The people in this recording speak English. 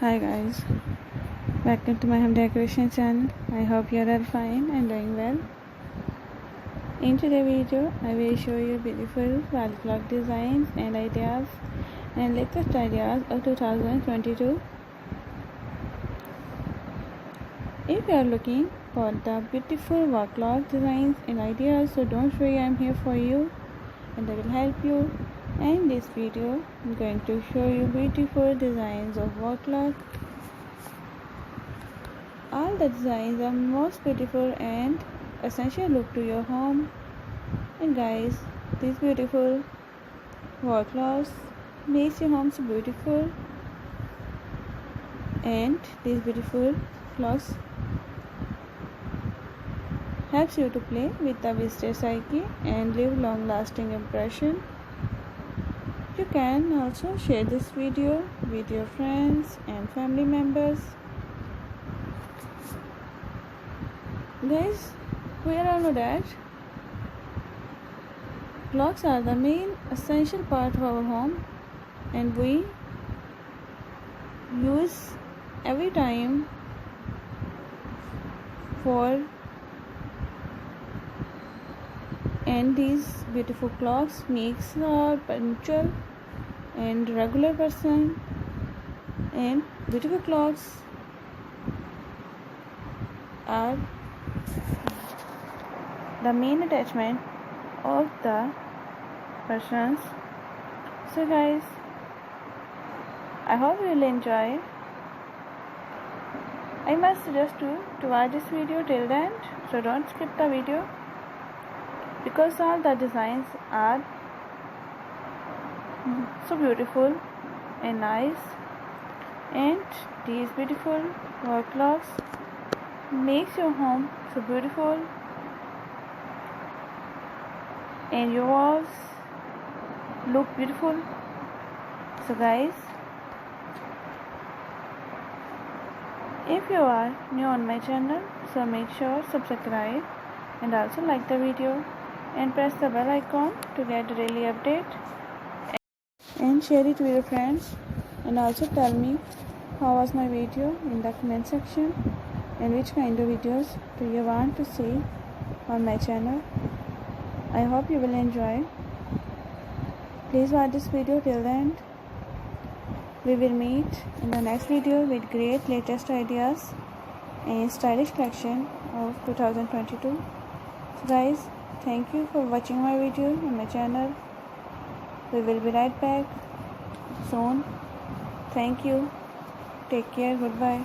Hi guys, welcome to my home decoration channel. I hope you are all fine and doing well. In today's video, I will show you beautiful wall clock designs and ideas and latest ideas of 2022. If you are looking for the beautiful wall clock designs and ideas, so don't worry, I am here for you and I will help you. And in this video, I'm going to show you beautiful designs of wall clock. All the designs are most beautiful and essential look to your home. And guys, these beautiful wall clocks makes your home so beautiful. And these beautiful clocks helps you to play with the visitor psyche and leave long-lasting impression. You can also share this video with your friends and family members. Guys, we all know that clocks are the main essential part of our home and we use every time for, and these beautiful clocks makes a punctual and regular person, and beautiful clocks are the main attachment of the persons. So guys, I hope you will enjoy. I must suggest you to watch this video till the end, so don't skip the video because all the designs are so beautiful and nice, and these beautiful wall clocks makes your home so beautiful and your walls look beautiful. So guys, if you are new on my channel, so make sure subscribe and also like the video and press the bell icon to get the daily update, and share it with your friends, and also tell me how was my video in the comment section and which kind of videos do you want to see on my channel. I hope you will enjoy. Please watch this video till the end. We will meet in the next video with great latest ideas and stylish collection of 2022. So guys, thank you for watching my video on my channel. We will be right back soon. Thank you. Take care. Goodbye.